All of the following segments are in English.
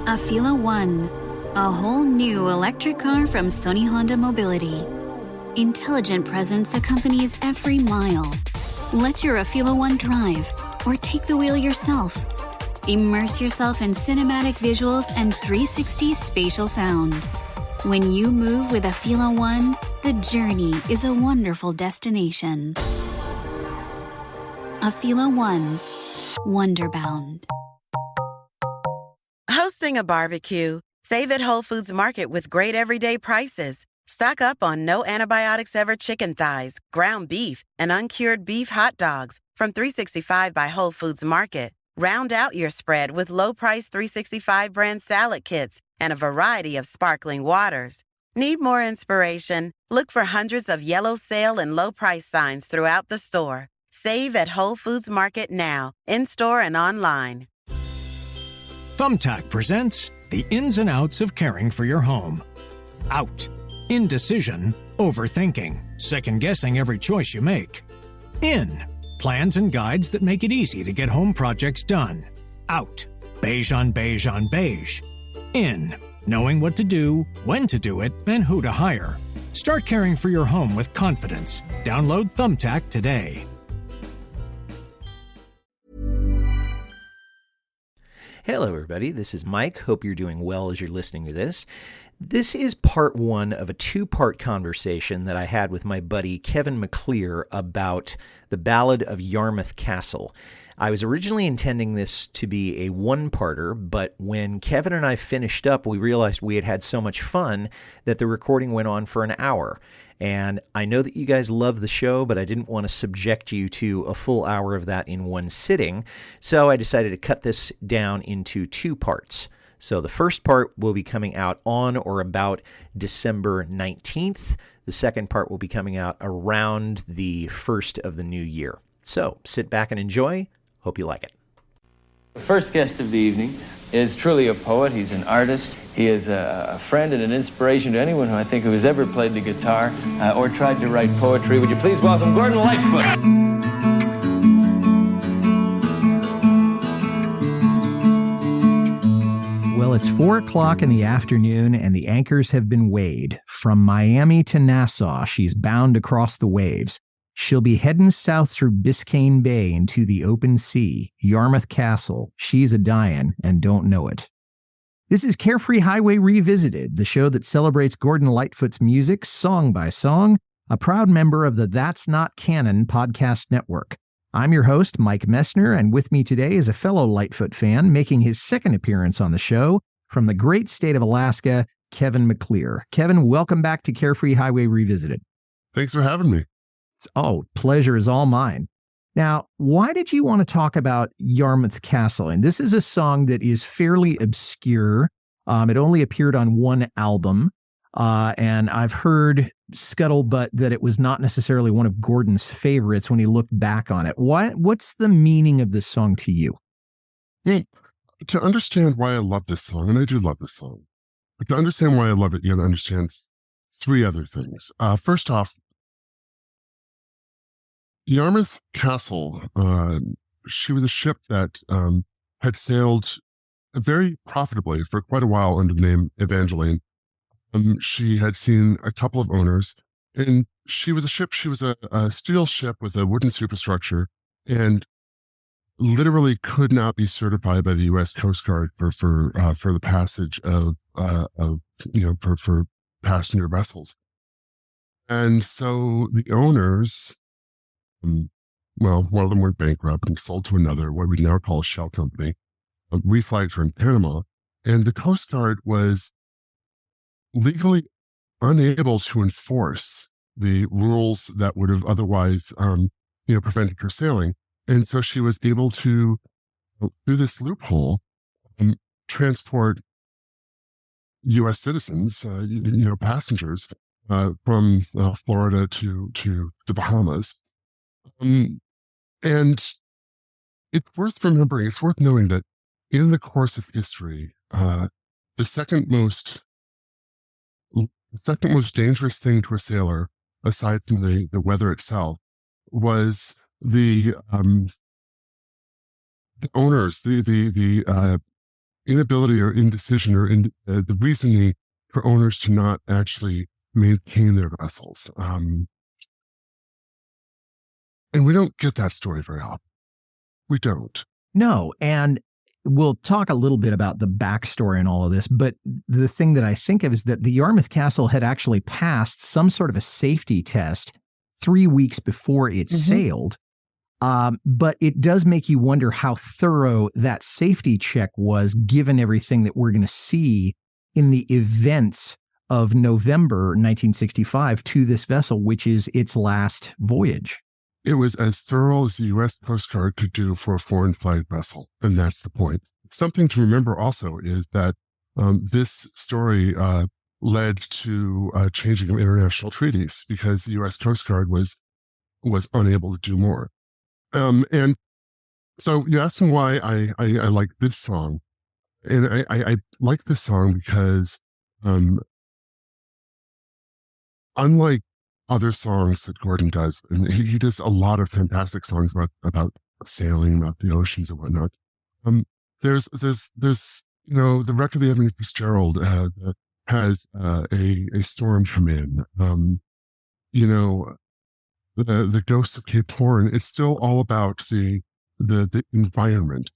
Afila One, a whole new electric car from Sony Honda Mobility. Intelligent presence accompanies every mile. Let your Afila One drive or take the wheel yourself. Immerse yourself in cinematic visuals and 360 spatial sound. When you move with Afila One, the journey is a wonderful destination. Afila One, Wonderbound. Hosting a barbecue? Save at Whole Foods Market with great everyday prices. Stock up on no antibiotics ever chicken thighs, ground beef, and uncured beef hot dogs from $3.65 by Whole Foods Market. Round out your spread with low-price $3.65 brand salad kits and a variety of sparkling waters. Need more inspiration? Look for hundreds of yellow sale and low price signs throughout the store. Save at Whole Foods Market now, in-store and online. Thumbtack presents the ins and outs of caring for your home. Out. Indecision, overthinking, second-guessing every choice you make. In. Plans and guides that make it easy to get home projects done. Out. Beige on beige on beige. In. Knowing what to do, when to do it, and who to hire. Start caring for your home with confidence. Download Thumbtack today. Hello, everybody. This is Mike. Hope you're doing well as you're listening to this. This is part one of a two-part conversation that I had with my buddy Kevin McClear about the Ballad of Yarmouth Castle. I was originally intending this to be a one-parter, but when Kevin and I finished up, we realized we had had so much fun that the recording went on for an hour. And I know that you guys love the show, but I didn't want to subject you to a full hour of that in one sitting, so I decided to cut this down into two parts. So the first part will be coming out on or about December 19th. The second part will be coming out around the 1st of the new year. So sit back and enjoy. Hope you like it. The first guest of the evening is truly a poet. He's an artist. He is a friend and an inspiration to anyone who has ever played the guitar or tried to write poetry. Would you please welcome Gordon Lightfoot? Well, it's 4 o'clock in the afternoon, and the anchors have been weighed. From Miami to Nassau, she's bound across the waves. She'll be heading south through Biscayne Bay into the open sea. Yarmouth Castle, she's a-dyin' and don't know it. This is Carefree Highway Revisited, the show that celebrates Gordon Lightfoot's music song by song, a proud member of the That's Not Canon podcast network. I'm your host, Mike Messner, and with me today is a fellow Lightfoot fan making his second appearance on the show from the great state of Alaska, Kevin McClear. Kevin, welcome back to Carefree Highway Revisited. Thanks for having me. Oh, pleasure is all mine. Now, why did you want to talk about Yarmouth Castle? And this is a song that is fairly obscure. It only appeared on one album. And I've heard scuttlebutt that it was not necessarily one of Gordon's favorites when he looked back on it. What's the meaning of this song to you? Well, to understand why I love this song, and I do love this song, but to understand why I love it, you got to understand three other things. First off, Yarmouth Castle, she was a ship that had sailed very profitably for quite a while under the name Evangeline. She had seen a couple of owners, and she was a steel ship with a wooden superstructure, and literally could not be certified by the U.S. Coast Guard for the passage of for passenger vessels. And so the owners, one of them went bankrupt and sold to another, what we now call a shell company, reflagged her in Panama, and the Coast Guard was legally unable to enforce the rules that would have otherwise, prevented her sailing. And so she was able to, through this loophole, transport U.S. citizens, passengers, from Florida to the Bahamas. And it's worth remembering, it's worth knowing that in the course of history, the second most dangerous thing to a sailor, aside from the weather itself, was the owners, the inability or indecision or the reasoning for owners to not actually maintain their vessels. And we don't get that story very often. We don't. No, and we'll talk a little bit about the backstory and all of this, but the thing that I think of is that the Yarmouth Castle had actually passed some sort of a safety test 3 weeks before it sailed. But it does make you wonder how thorough that safety check was, given everything that we're going to see in the events of November 1965 to this vessel, which is its last voyage. It was as thorough as the U.S. Coast Guard could do for a foreign flag vessel, and that's the point. Something to remember also is that this story led to changing of international treaties because the U.S. Coast Guard was unable to do more. And so you asked me why I like this song, and I like this song because unlike other songs that Gordon does, and he does a lot of fantastic songs about sailing, about the oceans and whatnot. There's the wreck of the Ebony Fitzgerald has a storm come in. The Ghosts of Cape Horn. It's still all about the environment,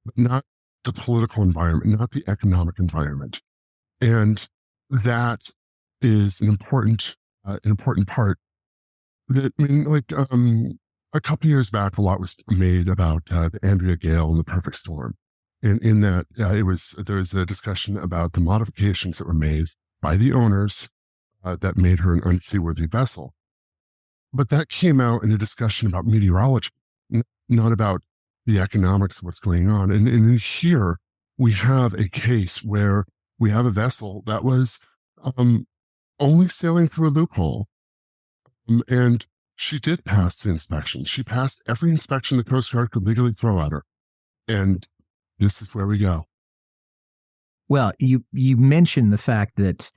but not the political environment, not the economic environment, and that is an important part. That, I mean, like a couple years back, a lot was made about the Andrea Gale and the Perfect Storm, and in that there was a discussion about the modifications that were made by the owners that made her an unseaworthy vessel. But that came out in a discussion about meteorology, not about the economics of what's going on. And in here, we have a case where we have a vessel that was only sailing through a loophole. And she did pass the inspection. She passed every inspection the Coast Guard could legally throw at her. And this is where we go. Well, you mentioned the fact that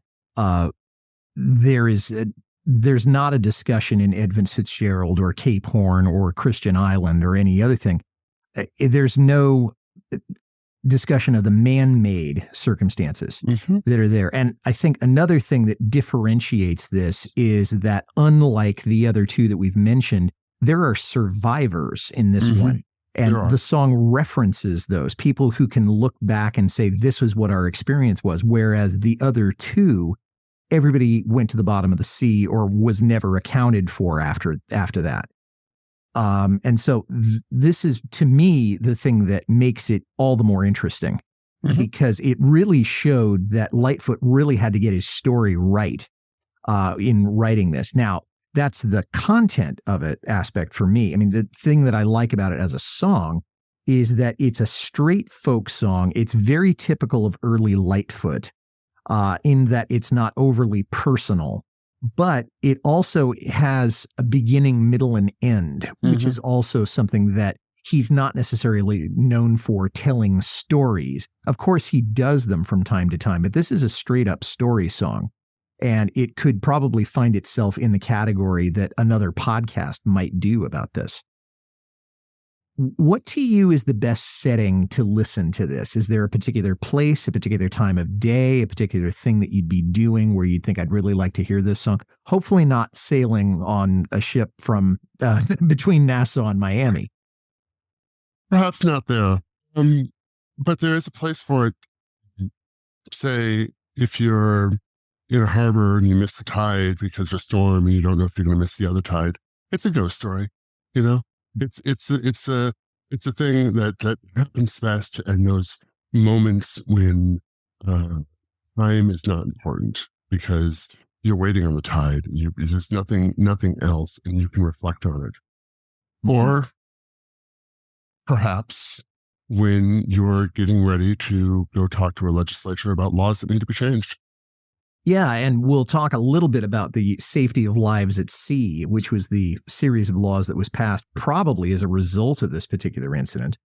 there's not a discussion in Edmund Fitzgerald or Cape Horn or Christian Island or any other thing. There's no discussion of the man-made circumstances that are there. And I think another thing that differentiates this is that unlike the other two that we've mentioned, there are survivors in this one. And the song references those people who can look back and say, this was what our experience was. Whereas the other two, everybody went to the bottom of the sea or was never accounted for after that. And so this is, to me, the thing that makes it all the more interesting because it really showed that Lightfoot really had to get his story right in writing this. Now, that's the content of it aspect for me. I mean, the thing that I like about it as a song is that it's a straight folk song. It's very typical of early Lightfoot. In that it's not overly personal, but it also has a beginning, middle, and end, which is also something that he's not necessarily known for telling stories. Of course, he does them from time to time, but this is a straight up story song. And it could probably find itself in the category that another podcast might do about this. What to you is the best setting to listen to this? Is there a particular place, a particular time of day, a particular thing that you'd be doing where you'd think I'd really like to hear this song? Hopefully not sailing on a ship from between Nassau and Miami. Perhaps not there. But there is a place for it. Say, if you're in a harbor and you miss the tide because of a storm and you don't know if you're going to miss the other tide, it's a ghost story, you know? It's a thing that happens fast, and those moments when time is not important because you're waiting on the tide. There's nothing else, and you can reflect on it. Or perhaps when you're getting ready to go talk to a legislature about laws that need to be changed. Yeah, and we'll talk a little bit about the safety of lives at sea, which was the series of laws that was passed probably as a result of this particular incident.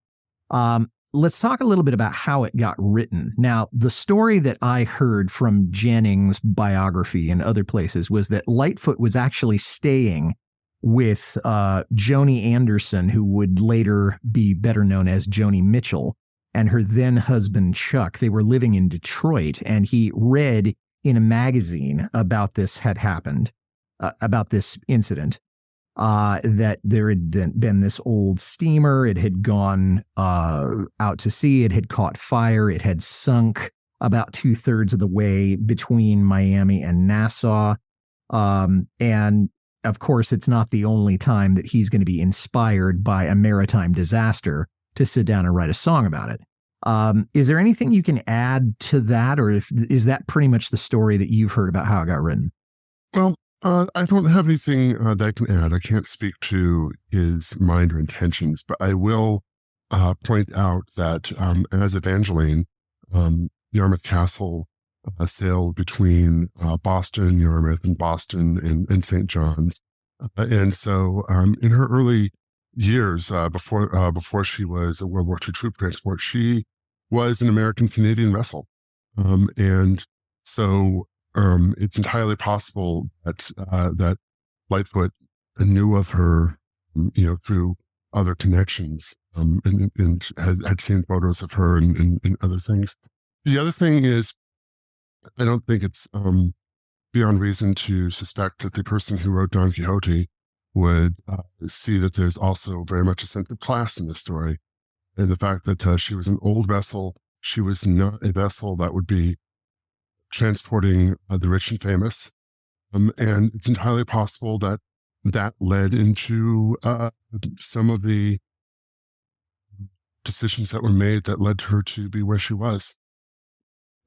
Let's talk a little bit about how it got written. Now, the story that I heard from Jennings' biography and other places was that Lightfoot was actually staying with Joni Anderson, who would later be better known as Joni Mitchell, and her then husband, Chuck. They were living in Detroit, and he read in a magazine about this had happened, about this incident, that there had been this old steamer. It had gone out to sea. It had caught fire. It had sunk about 2/3 of the way between Miami and Nassau. And of course, it's not the only time that he's going to be inspired by a maritime disaster to sit down and write a song about it. Is there anything you can add to that, or is that pretty much the story that you've heard about how it got written? Well, I don't have anything that I can add. I can't speak to his mind or intentions, but I will point out that as Evangeline, Yarmouth Castle sailed between Boston, Yarmouth, and Boston and St. John's. And so in her early years, before she was a World War II troop transport, she was an American-Canadian vessel. And so it's entirely possible that Lightfoot knew of her, through other connections, and had seen photos of her and other things. The other thing is, I don't think it's beyond reason to suspect that the person who wrote Don Quixote would see that there's also very much a sense of class in the story. And the fact that she was an old vessel, she was not a vessel that would be transporting the rich and famous. And it's entirely possible that that led into some of the decisions that were made that led her to be where she was.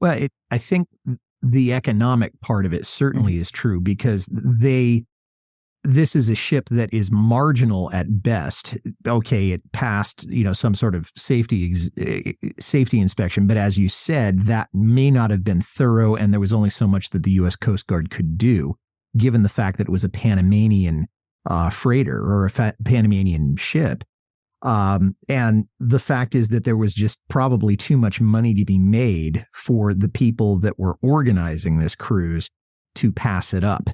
Well, I think the economic part of it certainly is true, because this is a ship that is marginal at best. Okay, it passed, some sort of safety inspection, but as you said, that may not have been thorough, and there was only so much that the U.S. Coast Guard could do, given the fact that it was a Panamanian freighter or a Panamanian ship. And the fact is that there was just probably too much money to be made for the people that were organizing this cruise to pass it up.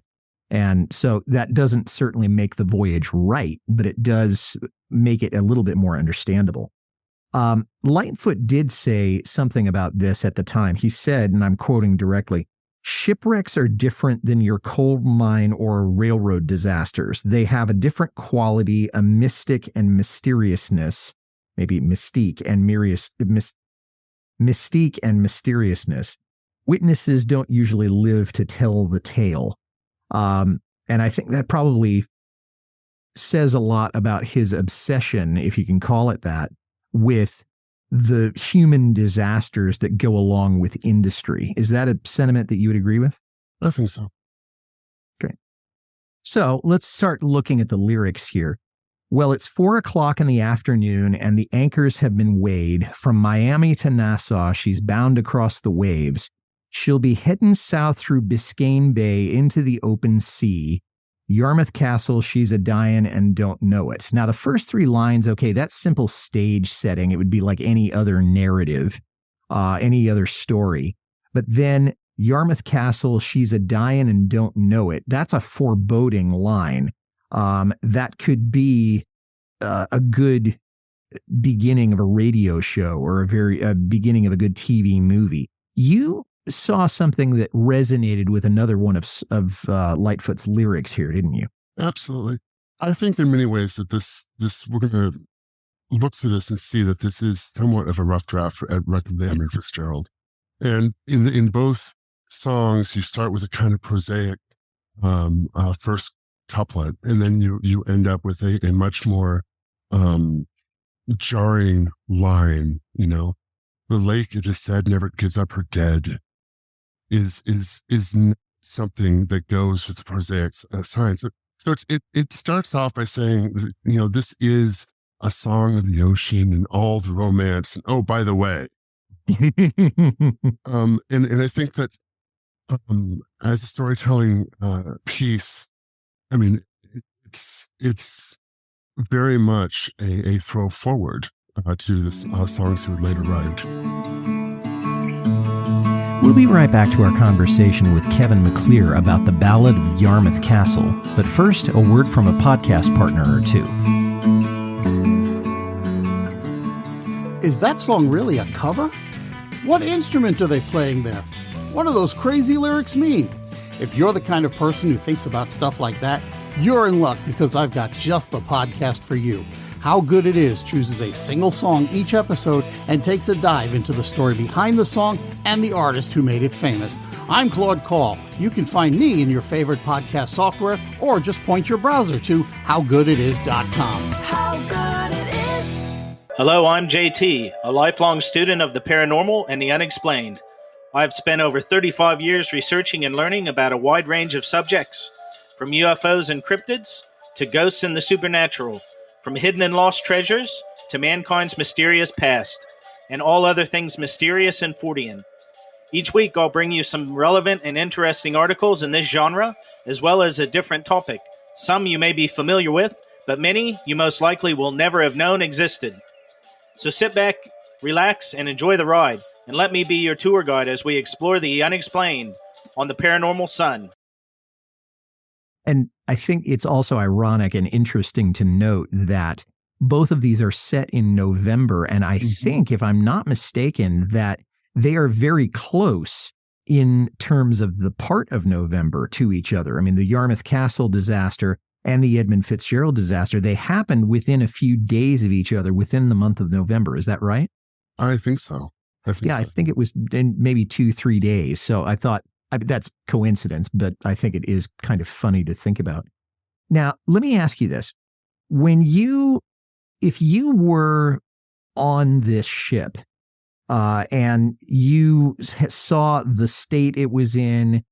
And so that doesn't certainly make the voyage right, but it does make it a little bit more understandable. Lightfoot did say something about this at the time. He said, and I'm quoting directly, "Shipwrecks are different than your coal mine or railroad disasters. They have a different quality, a mystic and mysteriousness, maybe mystique and mysteriousness. Witnesses don't usually live to tell the tale." And I think that probably says a lot about his obsession, if you can call it that, with the human disasters that go along with industry. Is that a sentiment that you would agree with? I think so. Great. So let's start looking at the lyrics here. Well, it's 4:00 in the afternoon and the anchors have been weighed. From Miami to Nassau, she's bound across the waves. She'll be heading south through Biscayne Bay into the open sea. Yarmouth Castle, she's a dying and don't know it. Now, the first three lines, okay, that's simple stage setting. It would be like any other narrative, any other story. But then Yarmouth Castle, she's a dying and don't know it. That's a foreboding line. That could be a good beginning of a radio show or a beginning of a good TV movie. You saw something that resonated with another one of Lightfoot's lyrics here, didn't you? Absolutely. I think in many ways that this we're going to look through this and see that this is somewhat of a rough draft for record of Edmund Fitzgerald. And in both songs, you start with a kind of prosaic first couplet, and then you end up with a much more jarring line. The lake, it is said, never gives up her dead. Is something that goes with the prosaic sign. So it starts off by saying, this is a song of the ocean and all the romance. And oh, by the way, and I think that as a storytelling piece, I mean, it's very much a throw forward to the songs he would later write. We'll be right back to our conversation with Kevin McClear about the Ballad of Yarmouth Castle. But first, a word from a podcast partner or two. Is that song really a cover? What instrument are they playing there? What do those crazy lyrics mean? If you're the kind of person who thinks about stuff like that, you're in luck because I've got just the podcast for you. How Good It Is chooses a single song each episode and takes a dive into the story behind the song and the artist who made it famous. I'm Claude Call. You can find me in your favorite podcast software or just point your browser to howgooditis.com. How good it is. Hello, I'm JT, a lifelong student of the paranormal and the unexplained. I've spent over 35 years researching and learning about a wide range of subjects, from UFOs and cryptids to ghosts and the supernatural, from hidden and lost treasures to mankind's mysterious past, and all other things mysterious and Fortean. Each week I'll bring you some relevant and interesting articles in this genre, as well as a different topic. Some you may be familiar with, but many you most likely will never have known existed. So sit back, relax, and enjoy the ride, and let me be your tour guide as we explore the unexplained on the Paranormal Son. And I think it's also ironic and interesting to note that both of these are set in November. And I think, if I'm not mistaken, that they are very close in terms of the part of November to each other. I mean, the Yarmouth Castle disaster and the Edmund Fitzgerald disaster, they happened within a few days of each other within the month of November. Is that right? I think so. I think it was in maybe 2-3 days. So I thought, that's coincidence, but I think it is kind of funny to think about. Now, let me ask you this. If you were on this ship and you saw the state it was in,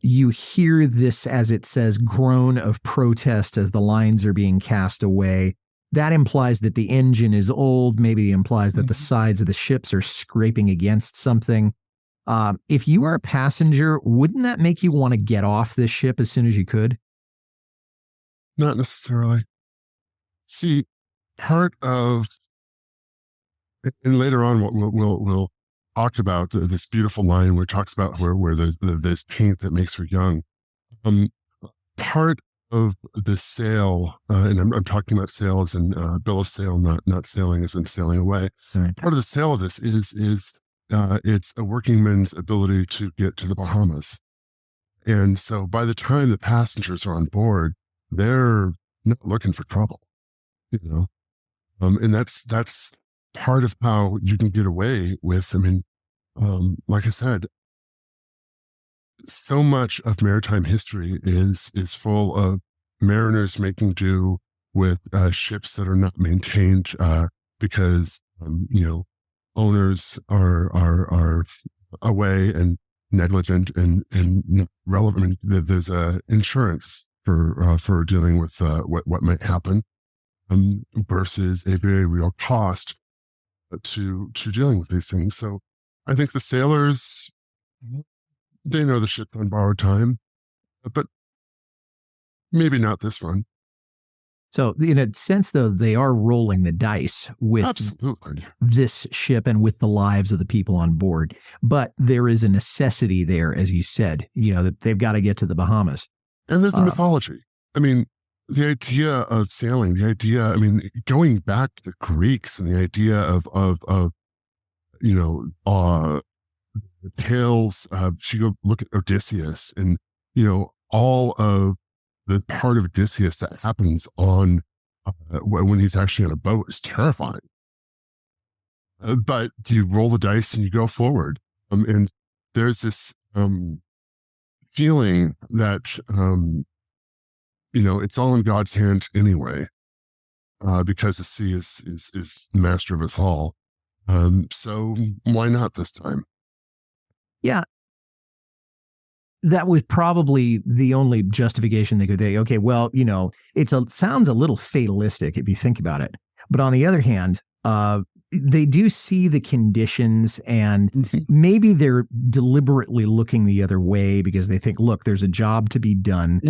you hear this, as it says, groan of protest as the lines are being cast away. That implies that the engine is old. Maybe it implies that the sides of the ships are scraping against something. If you were a passenger, wouldn't that make you want to get off this ship as soon as you could? Not necessarily. See, part of, and later on we'll talk about this beautiful line where it talks about where there's paint that makes her young. Part of the sail, and I'm talking about sail as in bill of sale, not sailing as in sailing away. Sorry. Part of the sail of this is it's a workingman's ability to get to the Bahamas. And so by the time the passengers are on board, they're not looking for trouble, and that's part of how you can get away with, like I said, so much of maritime history is full of mariners making do with ships that are not maintained because, owners are away and negligent and not relevant. There's insurance for dealing with what might happen versus a very real cost to dealing with these things. So I think the sailors, they know the ship's on borrowed time, but maybe not this one. So in a sense, though, they are rolling the dice with Absolutely. this ship and with the lives of the people on board. But there is a necessity there, as you said, that they've got to get to the Bahamas. And there's the mythology. The idea of sailing, going back to the Greeks and the idea of the tales of, you go look at Odysseus and, all of the part of Odysseus that happens on when he's actually on a boat is terrifying. But you roll the dice and you go forward. And there's this feeling that, it's all in God's hands anyway, because the sea is the master of us all. So why not this time? Yeah. That was probably the only justification they could say. Okay, well, it sounds a little fatalistic if you think about it. But on the other hand, they do see the conditions, and maybe they're deliberately looking the other way because they think, look, there's a job to be done.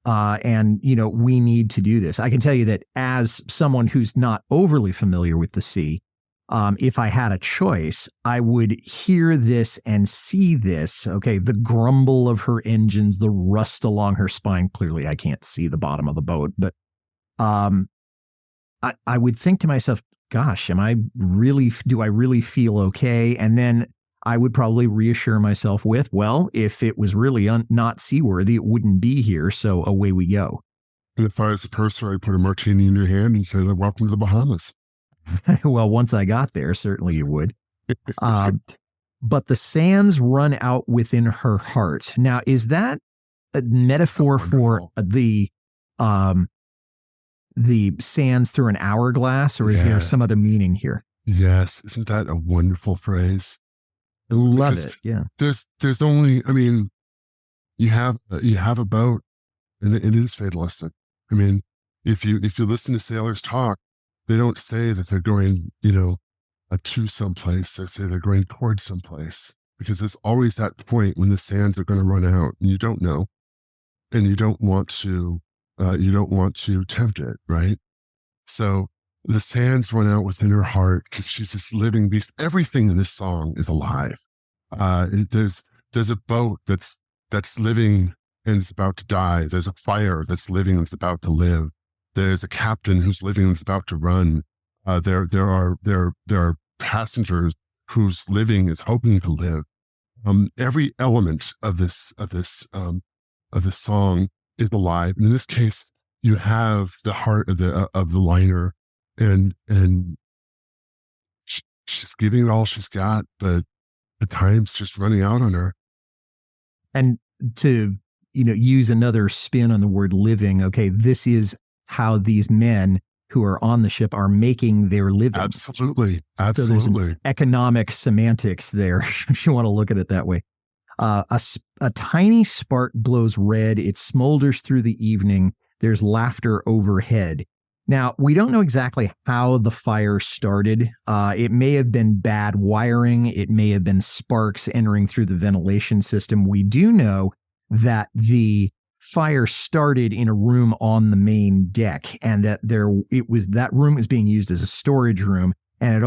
And, we need to do this. I can tell you that as someone who's not overly familiar with the sea, if I had a choice, I would hear this and see this. Okay, the grumble of her engines, the rust along her spine. Clearly, I can't see the bottom of the boat, but I would think to myself, gosh, do I really feel okay? And then I would probably reassure myself with, well, if it was really not seaworthy, it wouldn't be here. So away we go. And if I was the purser, I'd put a martini in your hand and say, welcome to the Bahamas. Well, once I got there, certainly you would. But the sands run out within her heart. Now, is that a metaphor for the sands through an hourglass, or is there some other meaning here? Yes. Isn't that a wonderful phrase? I love it. Yeah. There's only, I mean, you have a boat, and it is fatalistic. I mean, if you listen to sailors talk, they don't say that they're going, to someplace. They say they're going towards someplace, because there's always that point when the sands are going to run out, and you don't know, and you don't want to tempt it, right? So the sands run out within her heart because she's this living beast. Everything in this song is alive. There's a boat that's living and is about to die. There's a fire that's living and is about to live. There's a captain who's living and is about to run. There are passengers whose living is hoping to live. Every element of this song is alive. And in this case, you have the heart of the liner, and she's giving it all she's got, but the time's just running out on her. And to use another spin on the word living, okay, this is how these men who are on the ship are making their living. Absolutely. So there's an economic semantics there, if you want to look at it that way. A tiny spark glows red. It smolders through the evening. There's laughter overhead. Now, we don't know exactly how the fire started. It may have been bad wiring. It may have been sparks entering through the ventilation system. We do know that the fire started in a room on the main deck, and that that room was being used as a storage room, and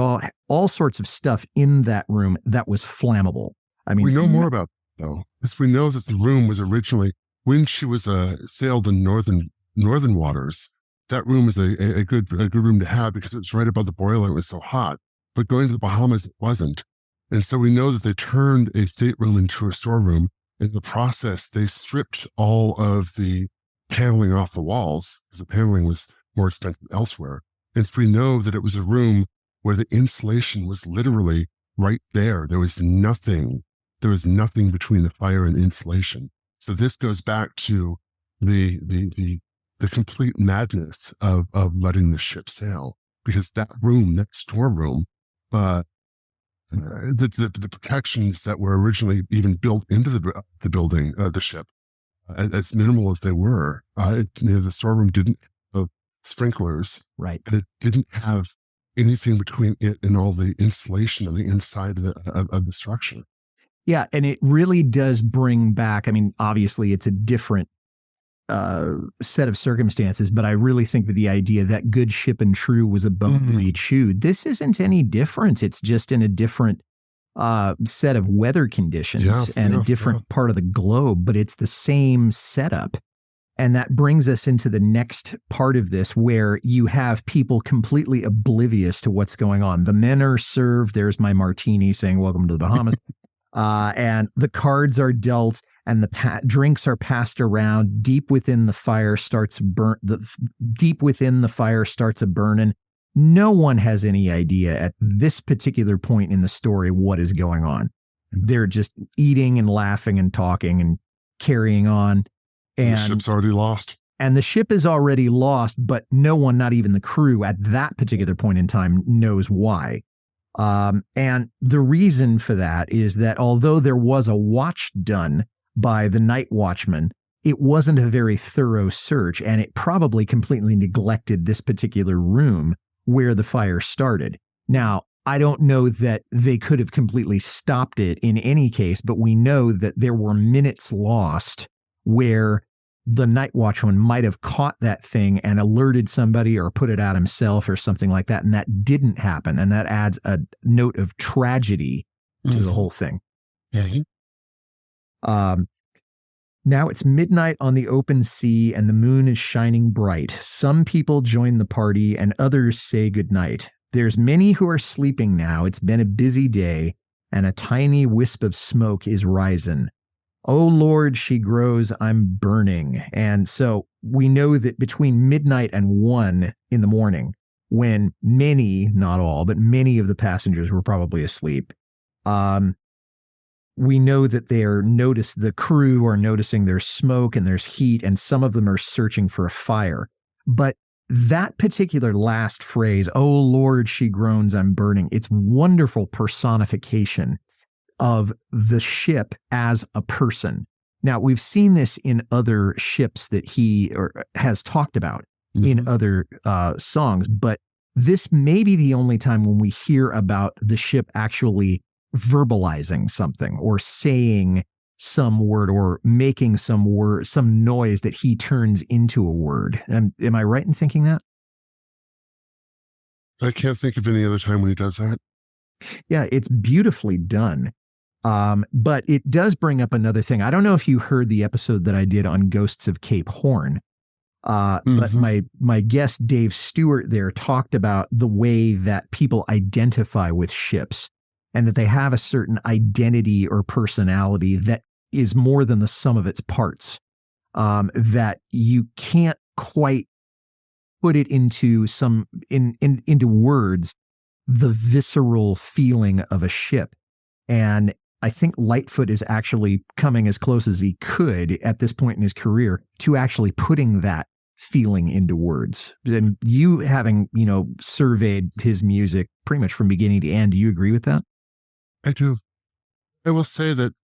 all sorts of stuff in that room that was flammable. I mean, we know more about that, though, because we know that the room was originally, when she was sailed in northern waters, that room was a good room to have because it's right above the boiler. It was so hot. But going to the Bahamas, it wasn't. And so we know that they turned a stateroom into a storeroom. In the process, they stripped all of the paneling off the walls because the paneling was more expensive elsewhere. And so we know that it was a room where the insulation was literally right there. There was nothing between the fire and insulation. So this goes back to the complete madness of letting the ship sail, because that room, that storeroom, the protections that were originally even built into the building, the ship, as minimal as they were, the storeroom didn't have sprinklers, right? And it didn't have anything between it and all the insulation on the inside of the structure. Yeah, and it really does bring back. I mean, obviously, it's a different set of circumstances, but I really think that the idea that good ship and true was a bone to be chewed. This isn't any different. It's just in a different set of weather conditions and a different part of the globe, but it's the same setup. And that brings us into the next part of this, where you have people completely oblivious to what's going on. The men are served. There's my martini saying, "Welcome to the Bahamas." And the cards are dealt, and the drinks are passed around. Deep within the fire starts a burning. No one has any idea at this particular point in the story what is going on. They're just eating and laughing and talking and carrying on. And the ship's already lost. And the ship is already lost, but no one, not even the crew at that particular point in time, knows why. And the reason for that is that although there was a watch done by the night watchman, it wasn't a very thorough search, and it probably completely neglected this particular room where the fire started. Now, I don't know that they could have completely stopped it in any case, but we know that there were minutes lost where the night watchman might have caught that thing and alerted somebody or put it out himself or something like that. And that didn't happen. And that adds a note of tragedy to the whole thing. Now it's midnight on the open sea and the moon is shining bright. Some people join the party and others say goodnight. There's many who are sleeping now. It's been a busy day, and a tiny wisp of smoke is rising. Oh Lord, she grows, I'm burning. And so we know that between midnight and 1 in the morning, when many, not all, but many of the passengers were probably asleep, we know that the crew are noticing there's smoke and there's heat, and some of them are searching for a fire. But that particular last phrase, oh Lord, she groans, I'm burning, it's wonderful personification of the ship as a person. Now, we've seen this in other ships that he has talked about in other songs, but this may be the only time when we hear about the ship actually verbalizing something or saying some word or making some noise that he turns into a word. Am I right in thinking that? I can't think of any other time when he does that. Yeah, it's beautifully done. But it does bring up another thing. I don't know if you heard the episode that I did on Ghosts of Cape Horn. But my guest, Dave Stewart, there talked about the way that people identify with ships and that they have a certain identity or personality that is more than the sum of its parts, that you can't quite put it into into words, the visceral feeling of a ship. And I think Lightfoot is actually coming as close as he could at this point in his career to actually putting that feeling into words. And you, having, surveyed his music pretty much from beginning to end, do you agree with that? I do. I will say that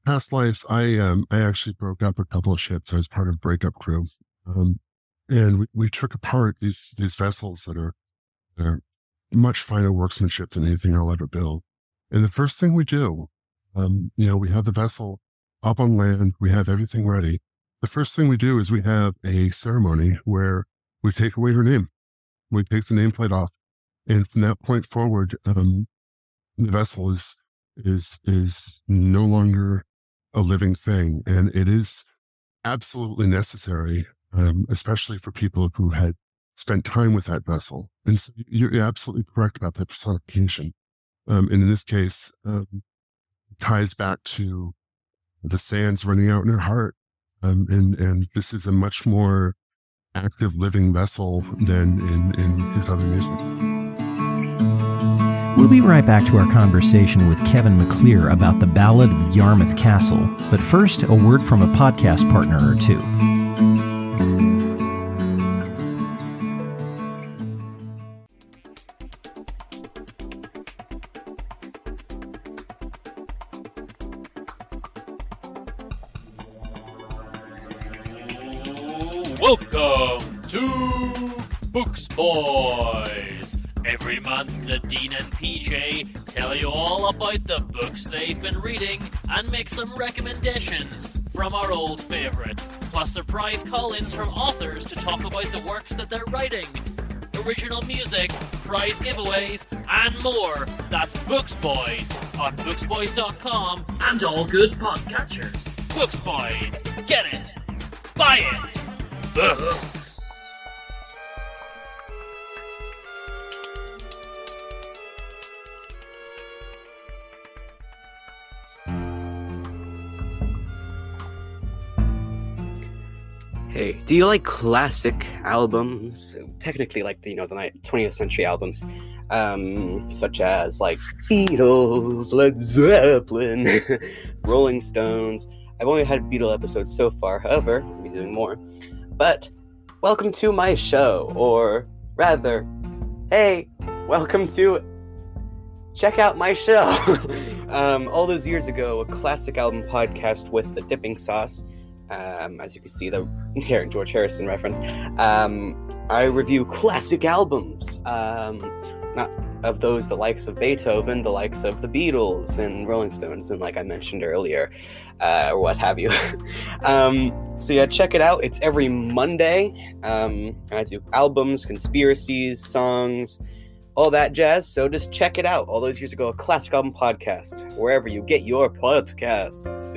past life, I actually broke up a couple of ships. I was part of breakup crew, and we took apart these vessels that are much finer workmanship than anything I'll ever build. And the first thing we do, we have the vessel up on land, we have everything ready. The first thing we do is we have a ceremony where we take away her name. We take the nameplate off, and from that point forward, the vessel is no longer a living thing, and it is absolutely necessary, especially for people who had spent time with that vessel. And so you're absolutely correct about that personification. And in this case, ties back to the sands running out in her heart. And this is a much more active living vessel than in his other music. We'll be right back to our conversation with Kevin McClear about the Ballad of Yarmouth Castle. But first, a word from a podcast partner or two. Welcome to Books Boys. Every month, the Dean and PJ tell you all about the books they've been reading and make some recommendations from our old favourites, plus surprise call-ins from authors to talk about the works that they're writing, original music, prize giveaways, and more. That's Books Boys on booksboys.com and all good podcatchers. Books Boys. Get it. Buy it. Books. Hey, do you like classic albums? Technically, like the 20th century albums, such as like Beatles, Led Zeppelin, Rolling Stones. I've only had Beatle episodes so far, however, I'll be doing more. But welcome to my show, or rather, hey, welcome to check out my show. All those years ago, a classic album podcast with the dipping sauce. As you can see, the George Harrison reference. I review classic albums, not of those the likes of Beethoven, the likes of the Beatles and Rolling Stones, and like I mentioned earlier, or what have you. So yeah, check it out. It's every Monday. I do albums, conspiracies, songs, all that jazz. So just check it out. All those years ago, a classic album podcast, wherever you get your podcasts.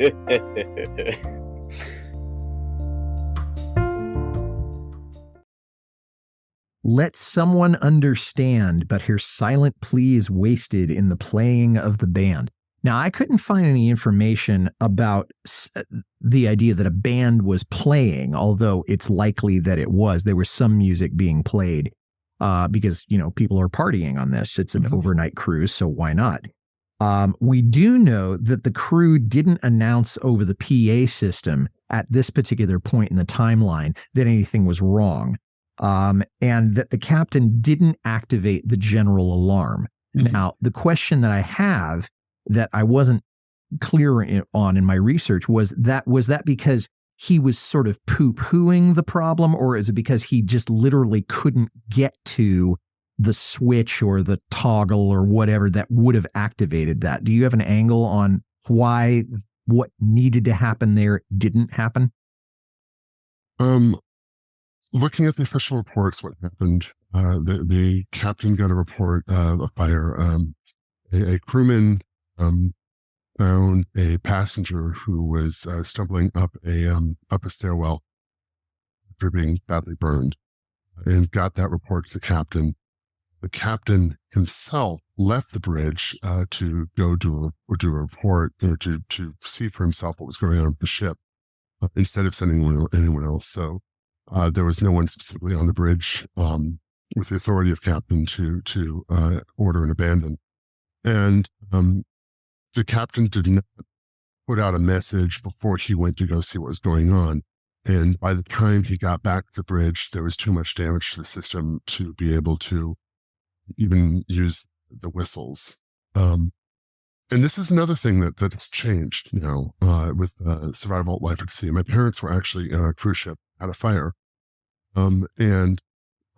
Let someone understand, but her silent plea is wasted in the playing of the band. Now, I couldn't find any information about the idea that a band was playing, although it's likely that it was. There was some music being played because, people are partying on this. It's an overnight cruise, so why not? We do know that the crew didn't announce over the PA system at this particular point in the timeline that anything was wrong, and that the captain didn't activate the general alarm. Now, the question that I have that I wasn't clear on in my research was that because he was sort of poo-pooing the problem, or is it because he just literally couldn't get to the switch or the toggle or whatever that would have activated that? Do you have an angle on why what needed to happen there didn't happen? Looking at the official reports, what happened, the captain got a report of a fire. A crewman found a passenger who was stumbling up a stairwell after being badly burned, and got that report to the captain. The captain himself left the bridge to go do a report, or to see for himself what was going on with the ship, instead of sending anyone else. So there was no one specifically on the bridge with the authority of captain to order and abandon. And the captain did not put out a message before he went to go see what was going on. And by the time he got back to the bridge, there was too much damage to the system to be able to even use the whistles. And this is another thing that has changed now with survival life at sea. My parents were actually on a cruise ship, had a fire. And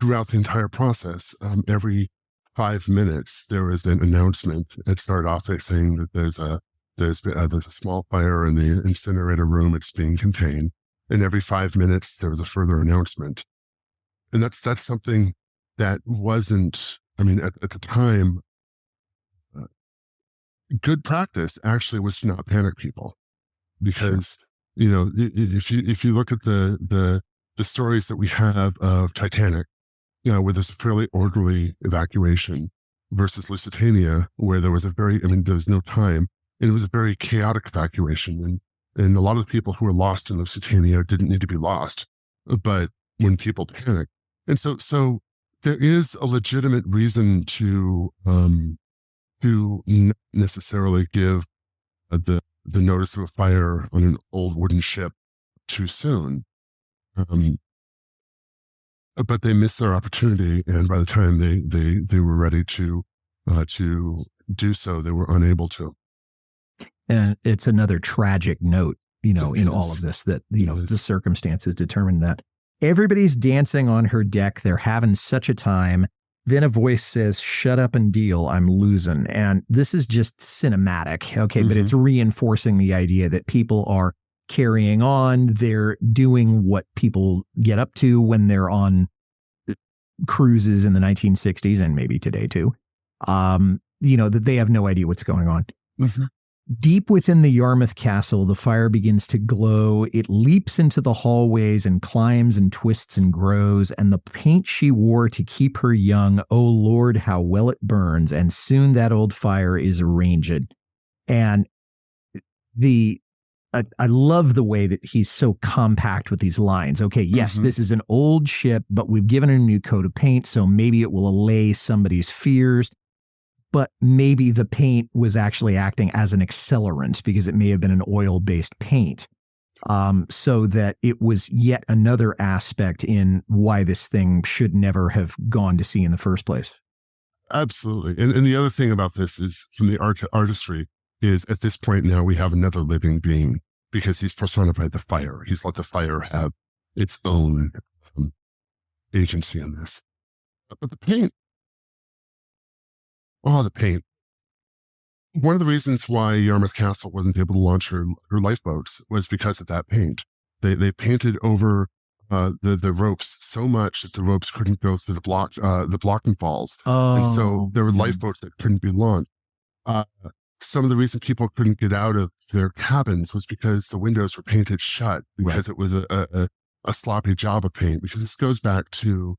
throughout the entire process, every 5 minutes, there was an announcement. It started off by saying that there's a small fire in the incinerator room. It's being contained. And every 5 minutes, there was a further announcement. And that's something that wasn't, at the time, good practice actually was to not panic people. Because, if you look at the stories that we have of Titanic, where there's a fairly orderly evacuation, versus Lusitania, where there was there was no time, and it was a very chaotic evacuation. And a lot of the people who were lost in Lusitania didn't need to be lost, but when people panic. And so there is a legitimate reason to not necessarily give the notice of a fire on an old wooden ship too soon. But they missed their opportunity, and by the time they were ready to do so, they were unable to. And it's another tragic note, in all of this, that the circumstances determined that. Everybody's dancing on her deck. They're having such a time. Then a voice says, "Shut up and deal. I'm losing." And this is just cinematic. Okay. But it's reinforcing the idea that people are carrying on. They're doing what people get up to when they're on cruises in the 1960s and maybe today too. That they have no idea what's going on. Deep within the Yarmouth castle, the fire begins to glow. It leaps into the hallways and climbs and twists and grows. And the paint she wore to keep her young, oh Lord, how well it burns. And soon that old fire is arranged. And I love the way that he's so compact with these lines. Okay, yes, this is an old ship, but we've given it a new coat of paint, so maybe it will allay somebody's fears. But maybe the paint was actually acting as an accelerant because it may have been an oil-based paint. So that it was yet another aspect in why this thing should never have gone to sea in the first place. Absolutely. And the other thing about this is, from the artistry, is at this point now we have another living being, because he's personified the fire. He's let the fire have its own agency in this. But the paint. The paint. One of the reasons why Yarmouth Castle wasn't able to launch her lifeboats was because of that paint. They painted over the ropes so much that the ropes couldn't go through the blocking falls. And so there were lifeboats that couldn't be launched. Some of the reason people couldn't get out of their cabins was because the windows were painted shut, because it was a sloppy job of paint. Because this goes back to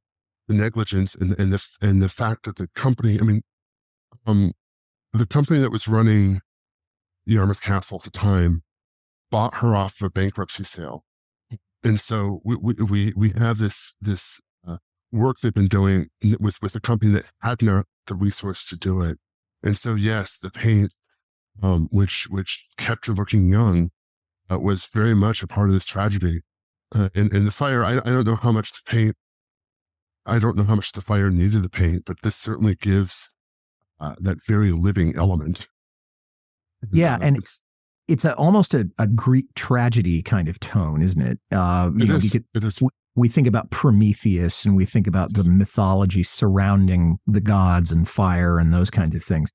negligence and the fact that the company, the company that was running Yarmouth Castle at the time bought her off of a bankruptcy sale. And so we have this work they've been doing with a company that had not the resource to do it. And so, yes, the paint, which kept her looking young, was very much a part of this tragedy. And the fire, I don't know how much the paint, I don't know how much the fire needed the paint, but this certainly gives that very living element. Yeah, and it's almost a Greek tragedy kind of tone, isn't it? It is. We think about Prometheus, and we think about the mythology surrounding the gods and fire and those kinds of things.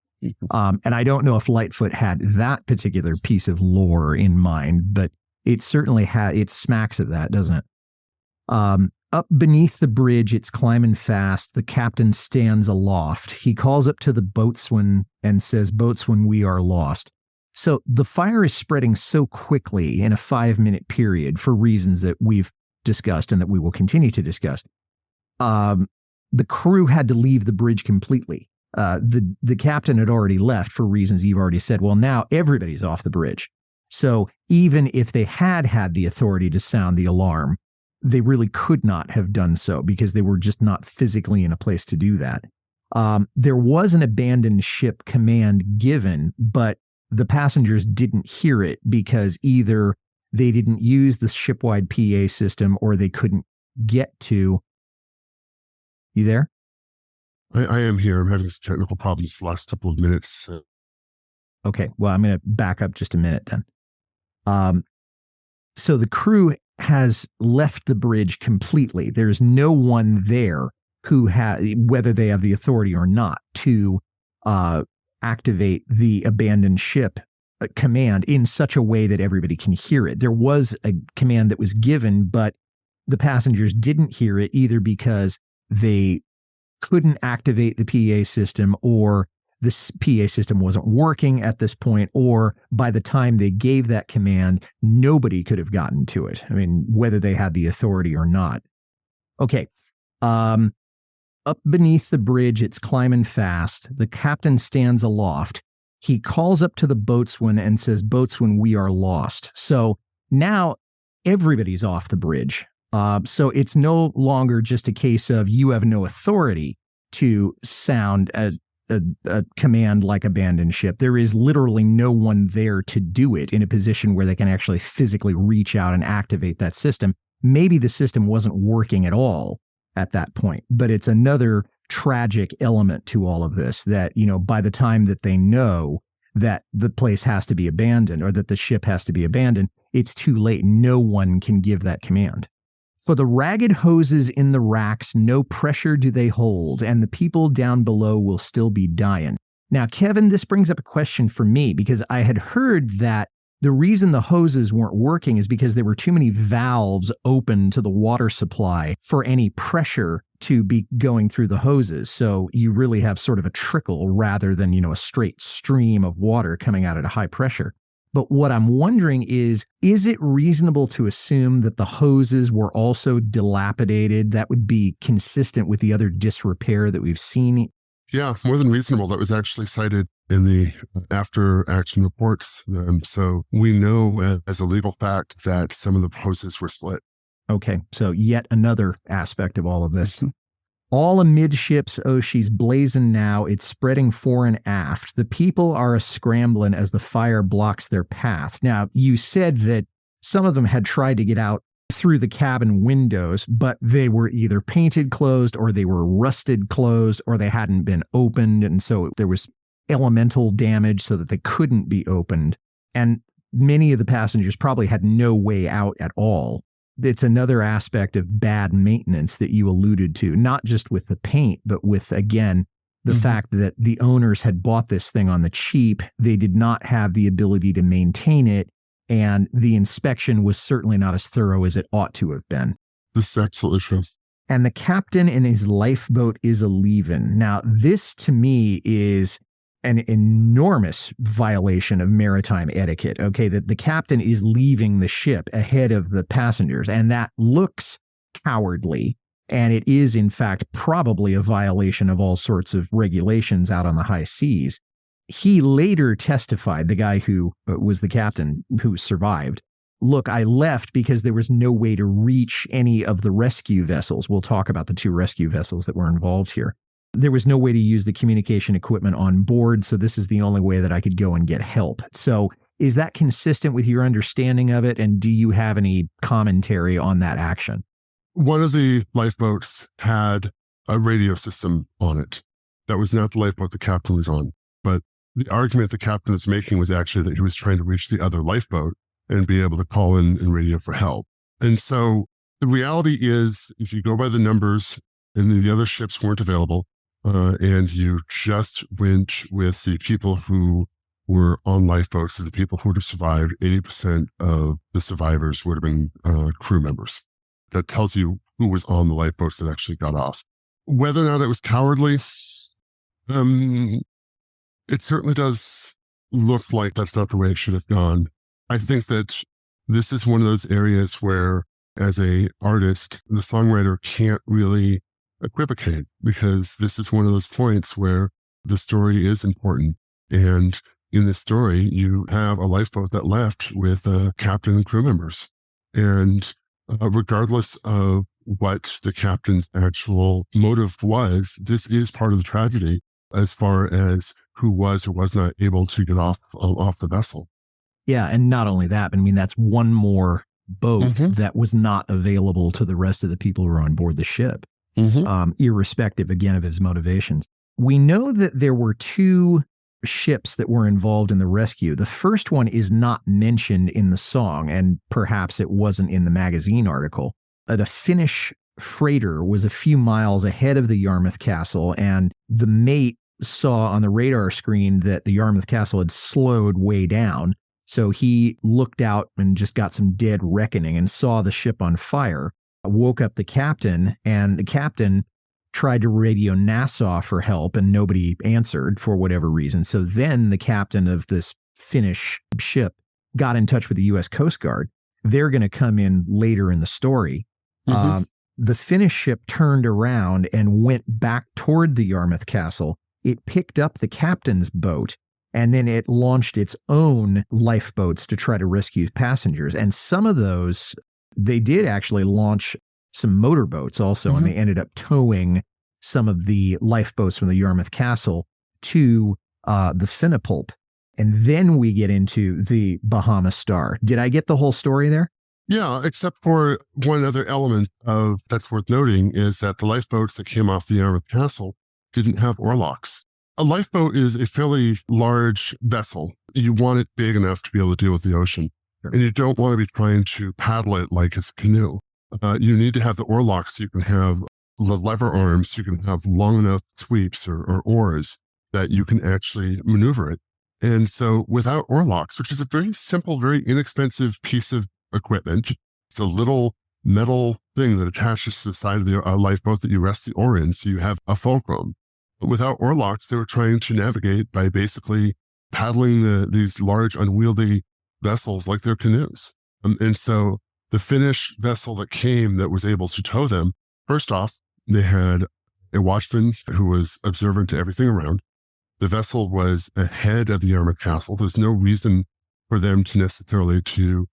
And I don't know if Lightfoot had that particular piece of lore in mind, but it certainly it smacks of that, doesn't it? Up beneath the bridge, it's climbing fast. The captain stands aloft. He calls up to the boatswain and says, "Boatswain, we are lost." So the fire is spreading so quickly in a 5-minute period for reasons that we've discussed and that we will continue to discuss. The crew had to leave the bridge completely. The captain had already left for reasons you've already said. Well, now everybody's off the bridge. So even if they had the authority to sound the alarm, they really could not have done so because they were just not physically in a place to do that. There was an abandoned ship command given, but the passengers didn't hear it because either they didn't use the shipwide PA system or they couldn't get to. You there? I am here. I'm having some technical problems the last couple of minutes. Okay. Well, I'm going to back up just a minute then. So the crew has left the bridge completely. There's no one there who whether they have the authority or not, to activate the abandoned ship command in such a way that everybody can hear it. There was a command that was given, but the passengers didn't hear it either because they couldn't activate the PA system, or the PA system wasn't working at this point, or by the time they gave that command, nobody could have gotten to it. I mean, whether they had the authority or not. Okay. Up beneath the bridge, it's climbing fast. The captain stands aloft. He calls up to the boatswain and says, "Boatswain, we are lost." So now everybody's off the bridge. So it's no longer just a case of you have no authority to sound a command like abandoned ship. There is literally no one there to do it in a position where they can actually physically reach out and activate that system. Maybe the system wasn't working at all at that point, but it's another tragic element to all of this that, by the time that they know that the place has to be abandoned or that the ship has to be abandoned, it's too late. No one can give that command. For the ragged hoses in the racks, no pressure do they hold, and the people down below will still be dying. Now, Kevin, this brings up a question for me because I had heard that the reason the hoses weren't working is because there were too many valves open to the water supply for any pressure to be going through the hoses. So you really have sort of a trickle rather than, a straight stream of water coming out at a high pressure. But what I'm wondering is it reasonable to assume that the hoses were also dilapidated? That would be consistent with the other disrepair that we've seen. Yeah, more than reasonable. That was actually cited in the after-action reports. So we know as a legal fact that some of the hoses were split. Okay, so yet another aspect of all of this. All amidships, oh, she's blazing now. It's spreading fore and aft. The people are a-scrambling as the fire blocks their path. Now, you said that some of them had tried to get out through the cabin windows, but they were either painted closed or they were rusted closed or they hadn't been opened. And so there was elemental damage so that they couldn't be opened. And many of the passengers probably had no way out at all. It's another aspect of bad maintenance that you alluded to, not just with the paint, but with, again, the fact that the owners had bought this thing on the cheap. They did not have the ability to maintain it, and the inspection was certainly not as thorough as it ought to have been. This is absolutely true. And the captain in his lifeboat is a-leavin'. Now, this to me is an enormous violation of maritime etiquette, okay, that the captain is leaving the ship ahead of the passengers, and that looks cowardly. And it is, in fact, probably a violation of all sorts of regulations out on the high seas. He later testified, the guy who was the captain who survived, look, I left because there was no way to reach any of the rescue vessels. We'll talk about the 2 rescue vessels that were involved here. There was no way to use the communication equipment on board, so this is the only way that I could go and get help. So is that consistent with your understanding of it, and do you have any commentary on that action? One of the lifeboats had a radio system on it. That was not the lifeboat the captain was on. But the argument the captain was making was actually that he was trying to reach the other lifeboat and be able to call in and radio for help. And so the reality is, if you go by the numbers and the other ships weren't available, and you just went with the people who were on lifeboats, the people who would have survived, 80% of the survivors would have been crew members. That tells you who was on the lifeboats that actually got off. Whether or not it was cowardly, it certainly does look like that's not the way it should have gone. I think that this is one of those areas where, as a artist, the songwriter can't really equivocate, because this is one of those points where the story is important. And in this story, you have a lifeboat that left with a captain and crew members. And regardless of what the captain's actual motive was, this is part of the tragedy as far as who was or was not able to get off the vessel. Yeah, and not only that, but I mean, that's one more boat that was not available to the rest of the people who were on board the ship, irrespective, again, of his motivations. We know that there were 2 ships that were involved in the rescue. The first one is not mentioned in the song, and perhaps it wasn't in the magazine article. A Finnish freighter was a few miles ahead of the Yarmouth Castle, and the mate saw on the radar screen that the Yarmouth Castle had slowed way down. So he looked out and just got some dead reckoning and saw the ship on fire, woke up the captain, and the captain tried to radio Nassau for help, and nobody answered for whatever reason. So then the captain of this Finnish ship got in touch with the U.S. Coast Guard. They're going to come in later in the story. The Finnish ship turned around and went back toward the Yarmouth Castle. It picked up the captain's boat, and then it launched its own lifeboats to try to rescue passengers. And some of those, they did actually launch some motorboats also, and they ended up towing some of the lifeboats from the Yarmouth Castle to the Finnepulp. And then we get into the Bahama Star. Did I get the whole story there? Yeah, except for one other element of that's worth noting is that the lifeboats that came off the Yarmouth Castle didn't have oarlocks. A lifeboat is a fairly large vessel. You want it big enough to be able to deal with the ocean. And you don't want to be trying to paddle it like it's a canoe. You need to have the oarlocks so you can have the lever arms, you can have long enough sweeps or oars that you can actually maneuver it. And so without oarlocks, which is a very simple, very inexpensive piece of equipment, it's a little metal thing that attaches to the side of the lifeboat that you rest the oar in, so you have a fulcrum. But without oarlocks, they were trying to navigate by basically paddling these large, unwieldy vessels like they're canoes. And so the Finnish vessel that came that was able to tow them, first off, they had a watchman who was observant to everything around. The vessel was ahead of the Yarmouth Castle. There's no reason for them to necessarily to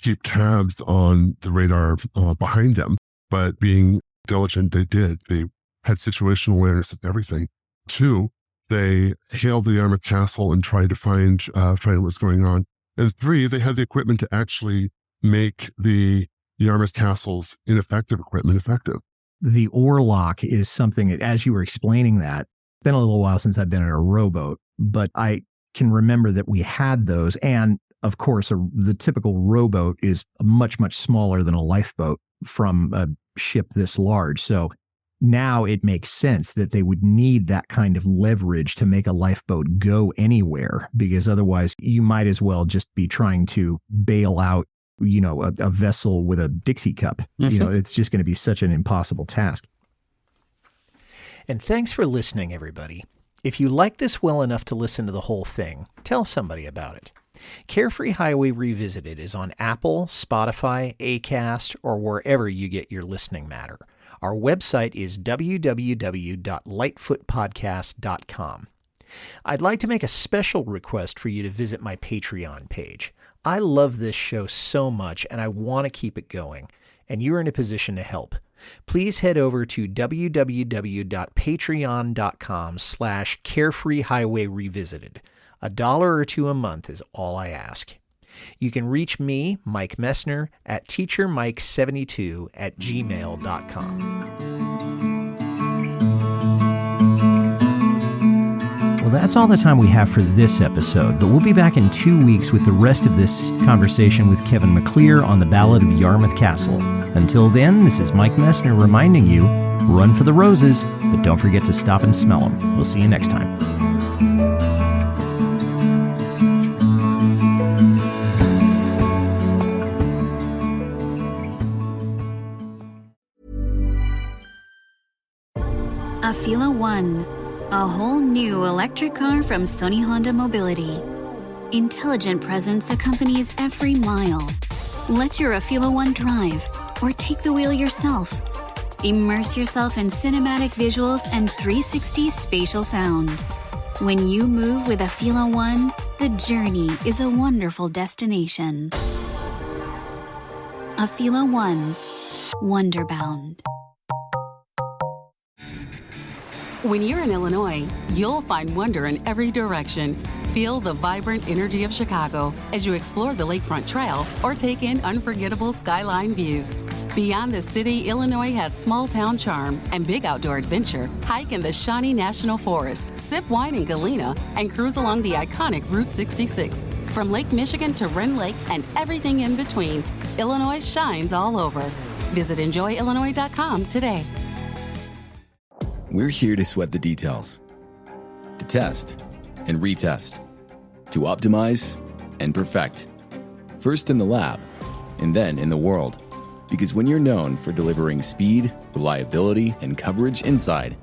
keep tabs on the radar behind them, but being diligent, they did. They had situational awareness of everything. 2, they hailed the Yarmouth Castle and tried to find what's going on. And 3, they had the equipment to actually make the Yarmouth Castle's ineffective equipment effective. The oarlock is something that, as you were explaining that, it's been a little while since I've been in a rowboat, but I can remember that we had those. And of course, the typical rowboat is much, much smaller than a lifeboat from a ship this large. So now it makes sense that they would need that kind of leverage to make a lifeboat go anywhere, because otherwise you might as well just be trying to bail out, a vessel with a Dixie cup. It's just going to be such an impossible task. And thanks for listening, everybody. If you like this well enough to listen to the whole thing, tell somebody about it. Carefree Highway Revisited is on Apple, Spotify, Acast, or wherever you get your listening matter. Our website is www.lightfootpodcast.com. I'd like to make a special request for you to visit my Patreon page. I love this show so much, and I want to keep it going, and you're in a position to help. Please head over to www.patreon.com/carefreehighwayrevisited. $1 or $2 a month is all I ask. You can reach me, Mike Messner, at teachermike72@gmail.com. Well, that's all the time we have for this episode, but we'll be back in 2 weeks with the rest of this conversation with Kevin McClear on the Ballad of Yarmouth Castle. Until then, this is Mike Messner reminding you, run for the roses, but don't forget to stop and smell them. We'll see you next time. Afila One, a whole new electric car from Sony Honda Mobility. Intelligent presence accompanies every mile. Let your Afila One drive or take the wheel yourself. Immerse yourself in cinematic visuals and 360 spatial sound. When you move with Afila One, the journey is a wonderful destination. Afila One, Wonderbound. When you're in Illinois, you'll find wonder in every direction. Feel the vibrant energy of Chicago as you explore the Lakefront Trail or take in unforgettable skyline views. Beyond the city, Illinois has small-town charm and big outdoor adventure. Hike in the Shawnee National Forest, sip wine in Galena, and cruise along the iconic Route 66. From Lake Michigan to Wren Lake and everything in between, Illinois shines all over. Visit enjoyillinois.com today. We're here to sweat the details, to test and retest, to optimize and perfect. First in the lab, and then in the world. Because when you're known for delivering speed, reliability, and coverage inside,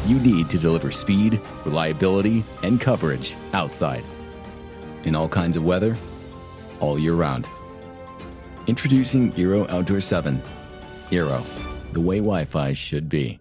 you need to deliver speed, reliability, and coverage outside. In all kinds of weather, all year round. Introducing Eero Outdoor 7. Eero, the way Wi-Fi should be.